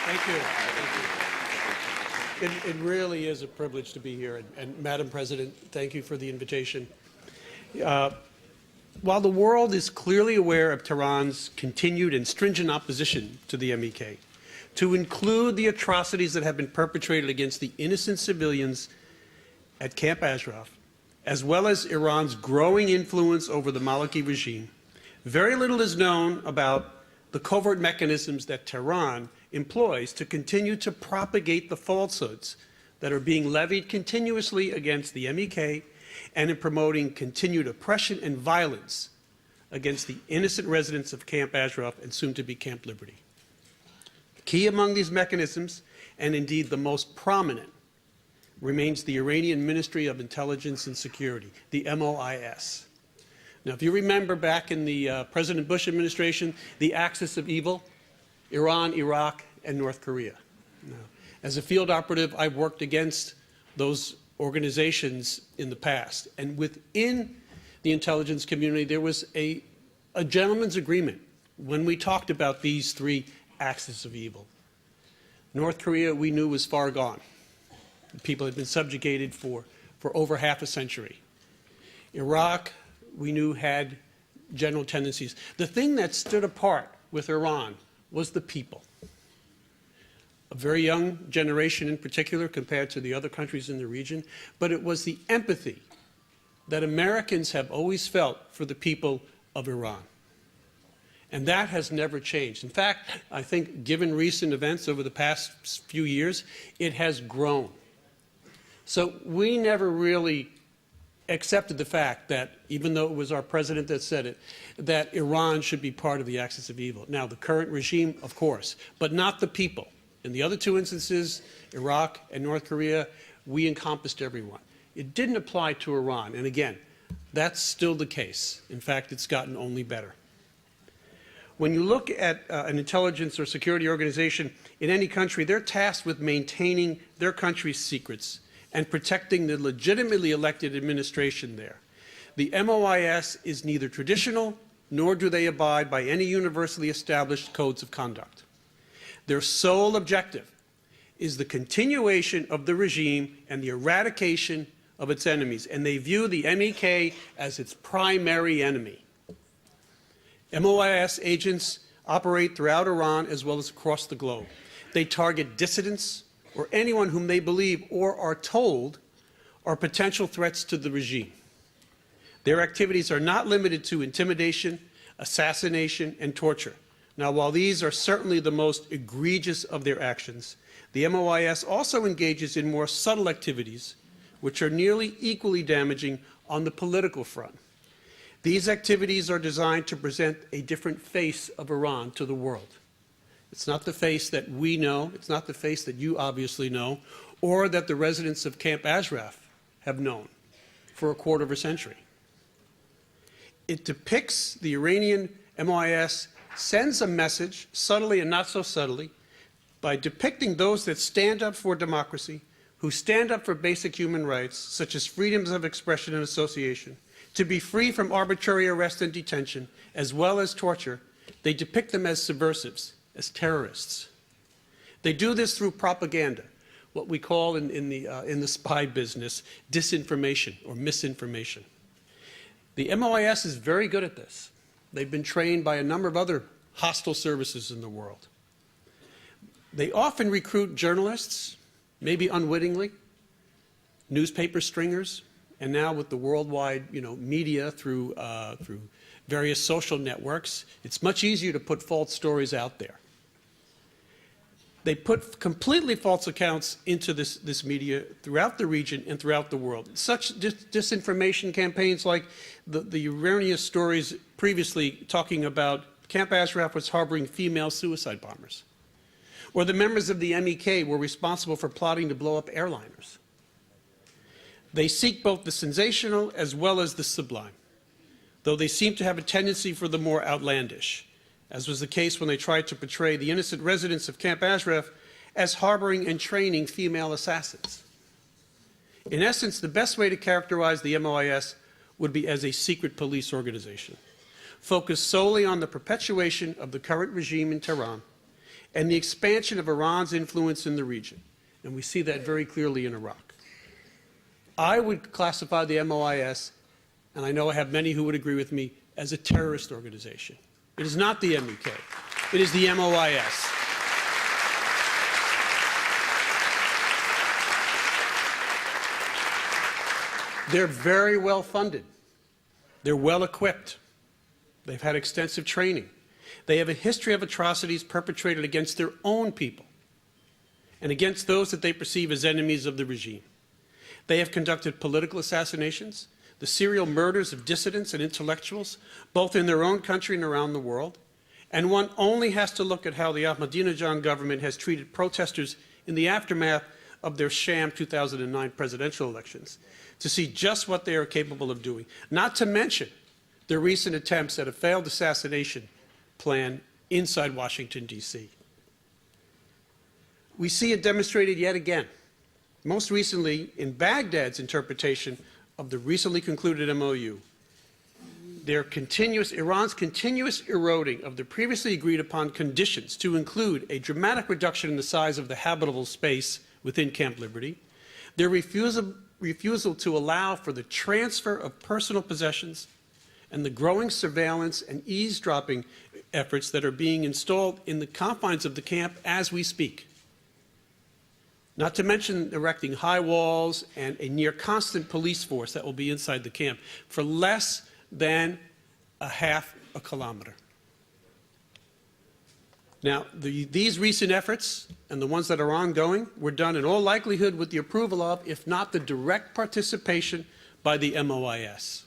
Thank you. It really is a privilege to be here. And Madam President, thank you for the invitation. While the world is clearly aware of Tehran's continued and stringent opposition to the MEK, to include the atrocities that have been perpetrated against the innocent civilians at Camp Ashraf, as well as Iran's growing influence over the Maliki regime, very little is known about the covert mechanisms that Tehran employs to continue to propagate the falsehoods that are being levied continuously against the MEK and in promoting continued oppression and violence against the innocent residents of Camp Ashraf and soon to be Camp Liberty. Key among these mechanisms, and indeed the most prominent, remains the Iranian Ministry of Intelligence and Security, the MOIS. Now, if you remember back in the President Bush administration, the axis of evil, Iran, Iraq, and North Korea. Now, as a field operative, I've worked against those organizations in the past. And within the intelligence community, there was a gentleman's agreement when we talked about these three axis of evil. North Korea, we knew, was far gone. People had been subjugated for over half a century. Iraq, we knew, had general tendencies. The thing that stood apart with Iran was the people. A very young generation in particular compared to the other countries in the region, but it was the empathy that Americans have always felt for the people of Iran. And that has never changed. In fact, I think given recent events over the past few years, it has grown. So we never really accepted the fact that, even though it was our president that said it, that Iran should be part of the axis of evil. Now, the current regime, of course, but not the people. In the other two instances, Iraq and North Korea, we encompassed everyone. It didn't apply to Iran. And again, that's still the case. In fact, it's gotten only better. When you look at an intelligence or security organization in any country, they're tasked with maintaining their country's secrets and protecting the legitimately elected administration there. The MOIS is neither traditional, nor do they abide by any universally established codes of conduct. Their sole objective is the continuation of the regime and the eradication of its enemies, and they view the MEK as its primary enemy. MOIS agents operate throughout Iran as well as across the globe. They target dissidents or anyone whom they believe or are told are potential threats to the regime. Their activities are not limited to intimidation, assassination, and torture. Now, while these are certainly the most egregious of their actions, the MOIS also engages in more subtle activities which are nearly equally damaging on the political front. These activities are designed to present a different face of Iran to the world. It's not the face that we know, it's not the face that you obviously know, or that the residents of Camp Ashraf have known for a quarter of a century. It depicts the Iranian MOIS, sends a message, subtly and not so subtly, by depicting those that stand up for democracy, who stand up for basic human rights, such as freedoms of expression and association, to be free from arbitrary arrest and detention, as well as torture. They depict them as subversives, as terrorists. They do this through propaganda, what we call in the spy business, disinformation or misinformation. The MOIS is very good at this. They've been trained by a number of other hostile services in the world. They often recruit journalists, maybe unwittingly, newspaper stringers, and now with the worldwide media through various social networks, it's much easier to put false stories out there. They put completely false accounts into this media throughout the region and throughout the world. Such disinformation campaigns like the Iranian stories previously talking about Camp Ashraf was harboring female suicide bombers, or the members of the MEK were responsible for plotting to blow up airliners. They seek both the sensational as well as the sublime, though they seem to have a tendency for the more outlandish, as was the case when they tried to portray the innocent residents of Camp Ashraf as harboring and training female assassins. In essence, the best way to characterize the MOIS would be as a secret police organization, focused solely on the perpetuation of the current regime in Tehran and the expansion of Iran's influence in the region. And we see that very clearly in Iraq. I would classify the MOIS, and I know I have many who would agree with me, as a terrorist organization. It is not the MEK. It is the MOIS. They're very well funded. They're well equipped. They've had extensive training. They have a history of atrocities perpetrated against their own people and against those that they perceive as enemies of the regime. They have conducted political assassinations, the serial murders of dissidents and intellectuals, both in their own country and around the world. And one only has to look at how the Ahmadinejad government has treated protesters in the aftermath of their sham 2009 presidential elections to see just what they are capable of doing, not to mention their recent attempts at a failed assassination plan inside Washington, D.C. We see it demonstrated yet again, most recently in Baghdad's interpretation of the recently concluded MOU. Iran's continuous eroding of the previously agreed upon conditions to include a dramatic reduction in the size of the habitable space within Camp Liberty, their refusal to allow for the transfer of personal possessions, and the growing surveillance and eavesdropping efforts that are being installed in the confines of the camp as we speak. Not to mention erecting high walls and a near constant police force that will be inside the camp for less than a half a kilometer. Now, these recent efforts and the ones that are ongoing were done in all likelihood with the approval of, if not the direct participation, by the MOIS.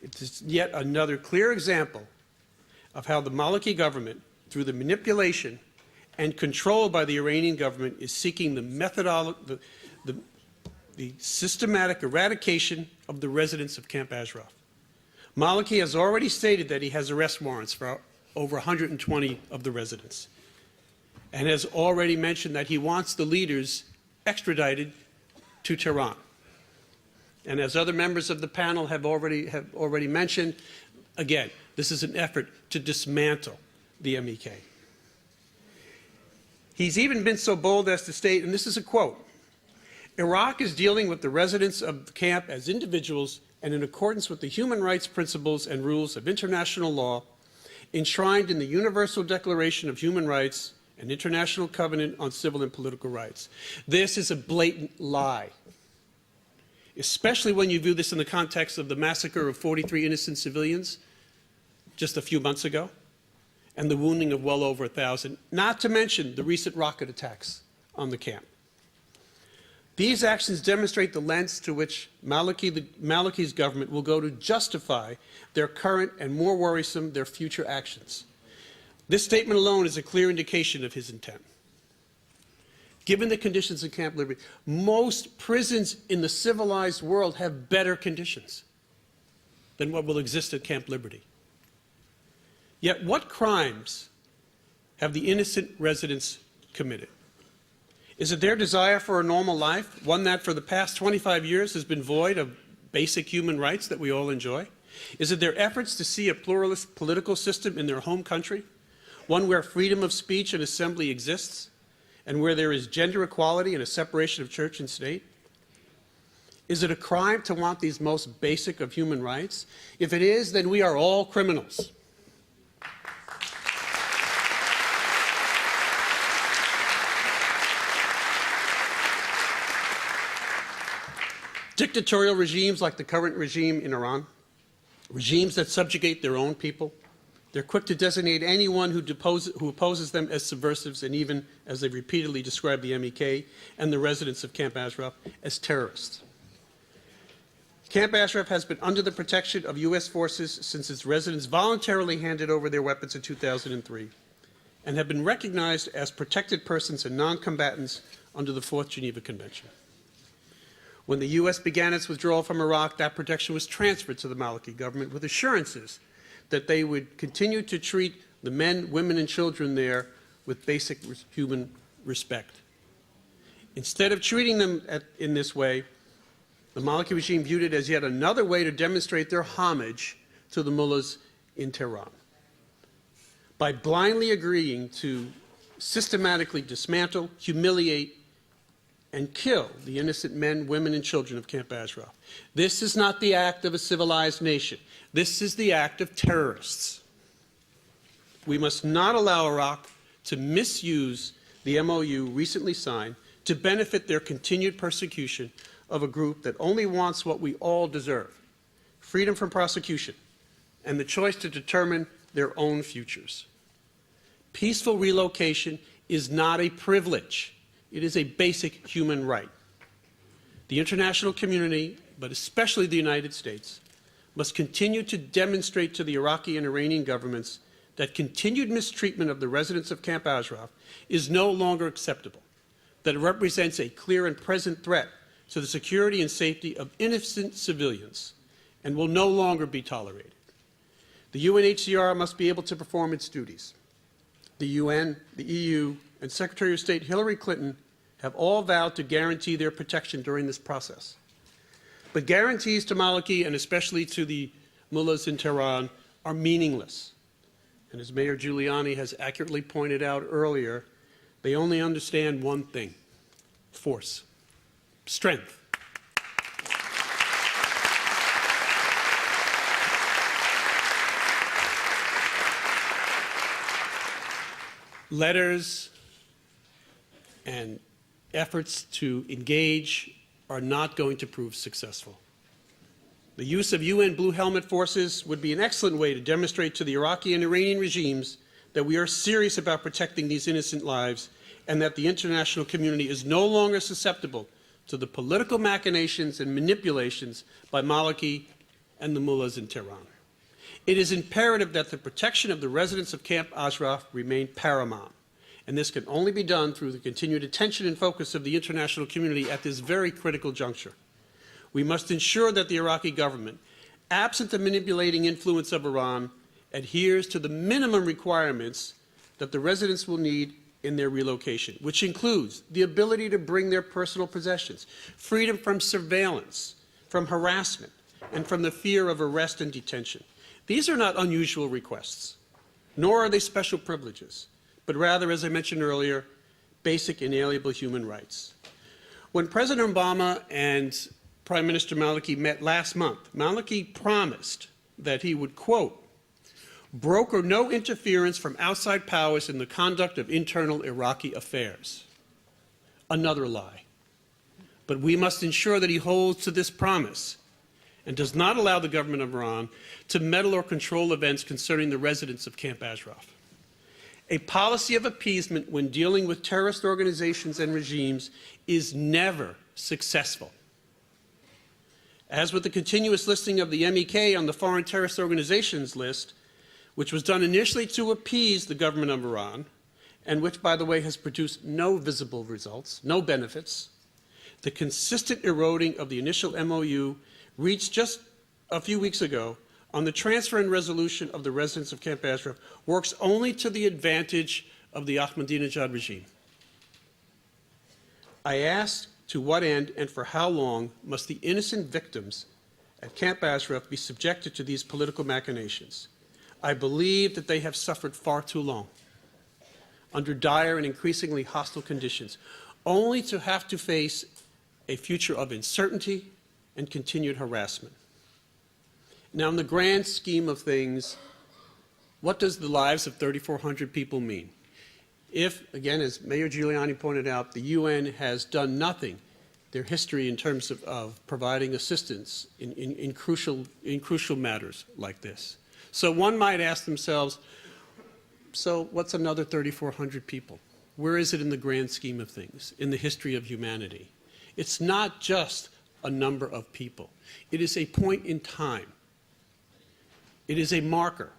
It is yet another clear example of how the Maliki government, through the manipulation and control by the Iranian government, is seeking the systematic eradication of the residents of Camp Ashraf. Maliki has already stated that he has arrest warrants for over 120 of the residents, and has already mentioned that he wants the leaders extradited to Tehran. And as other members of the panel have already mentioned, again, this is an effort to dismantle the MEK. He's even been so bold as to state, and this is a quote, "Iraq is dealing with the residents of the camp as individuals and in accordance with the human rights principles and rules of international law enshrined in the Universal Declaration of Human Rights and International Covenant on Civil and Political Rights." This is a blatant lie, especially when you view this in the context of the massacre of 43 innocent civilians just a few months ago, and the wounding of well over 1,000, not to mention the recent rocket attacks on the camp. These actions demonstrate the lengths to which Maliki's government will go to justify their current and, more worrisome, their future actions. This statement alone is a clear indication of his intent. Given the conditions in Camp Liberty, most prisons in the civilized world have better conditions than what will exist at Camp Liberty. Yet what crimes have the innocent residents committed? Is it their desire for a normal life, one that for the past 25 years has been void of basic human rights that we all enjoy? Is it their efforts to see a pluralist political system in their home country, one where freedom of speech and assembly exists, and where there is gender equality and a separation of church and state? Is it a crime to want these most basic of human rights? If it is, then we are all criminals. Dictatorial regimes like the current regime in Iran, regimes that subjugate their own people, they're quick to designate anyone who opposes them as subversives, and even, as they repeatedly describe the MEK and the residents of Camp Ashraf, as terrorists. Camp Ashraf has been under the protection of U.S. forces since its residents voluntarily handed over their weapons in 2003, and have been recognized as protected persons and non-combatants under the 4th Geneva Convention. When the U.S. began its withdrawal from Iraq, that protection was transferred to the Maliki government with assurances that they would continue to treat the men, women, and children there with basic human respect. Instead of treating them in this way, the Maliki regime viewed it as yet another way to demonstrate their homage to the mullahs in Tehran. By blindly agreeing to systematically dismantle, humiliate, and kill the innocent men, women, and children of Camp Ashraf. This is not the act of a civilized nation. This is the act of terrorists. We must not allow Iraq to misuse the MOU recently signed to benefit their continued persecution of a group that only wants what we all deserve: freedom from prosecution and the choice to determine their own futures. Peaceful relocation is not a privilege. It is a basic human right. The international community, but especially the United States, must continue to demonstrate to the Iraqi and Iranian governments that continued mistreatment of the residents of Camp Ashraf is no longer acceptable, that it represents a clear and present threat to the security and safety of innocent civilians and will no longer be tolerated. The UNHCR must be able to perform its duties. The UN, the EU, and Secretary of State Hillary Clinton have all vowed to guarantee their protection during this process. But guarantees to Maliki, and especially to the mullahs in Tehran, are meaningless. And as Mayor Giuliani has accurately pointed out earlier, they only understand one thing: force, strength. Letters and efforts to engage are not going to prove successful. The use of UN Blue Helmet forces would be an excellent way to demonstrate to the Iraqi and Iranian regimes that we are serious about protecting these innocent lives and that the international community is no longer susceptible to the political machinations and manipulations by Maliki and the mullahs in Tehran. It is imperative that the protection of the residents of Camp Ashraf remain paramount, and this can only be done through the continued attention and focus of the international community at this very critical juncture. We must ensure that the Iraqi government, absent the manipulating influence of Iran, adheres to the minimum requirements that the residents will need in their relocation, which includes the ability to bring their personal possessions, freedom from surveillance, from harassment, and from the fear of arrest and detention. These are not unusual requests, nor are they special privileges, but rather, as I mentioned earlier, basic inalienable human rights. When President Obama and Prime Minister Maliki met last month, Maliki promised that he would, quote, broker no interference from outside powers in the conduct of internal Iraqi affairs. Another lie. But we must ensure that he holds to this promise and does not allow the government of Iran to meddle or control events concerning the residents of Camp Ashraf. A policy of appeasement when dealing with terrorist organizations and regimes is never successful. As with the continuous listing of the MEK on the foreign terrorist organizations list, which was done initially to appease the government of Iran, and which, by the way, has produced no visible results, no benefits, the consistent eroding of the initial MOU reached just a few weeks ago on the transfer and resolution of the residents of Camp Ashraf works only to the advantage of the Ahmadinejad regime. I asked, to what end and for how long must the innocent victims at Camp Ashraf be subjected to these political machinations? I believe that they have suffered far too long, under dire and increasingly hostile conditions, only to have to face a future of uncertainty and continued harassment. Now, in the grand scheme of things, what does the lives of 3,400 people mean? If, again, as Mayor Giuliani pointed out, the UN has done nothing, their history in terms of providing assistance in crucial matters like this. So one might ask themselves, so what's another 3,400 people? Where is it in the grand scheme of things, in the history of humanity? It's not just a number of people. It is a point in time. It is a marker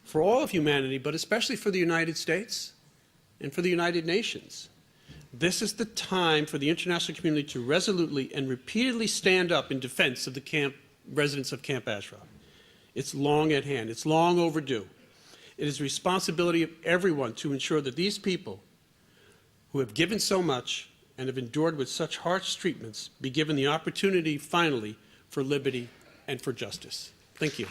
for all of humanity, but especially for the United States and for the United Nations. This is the time for the international community to resolutely and repeatedly stand up in defense of the residents of Camp Ashraf. It's long at hand. It's long overdue. It is the responsibility of everyone to ensure that these people who have given so much and have endured with such harsh treatments be given the opportunity, finally, for liberty and for justice. Thank you.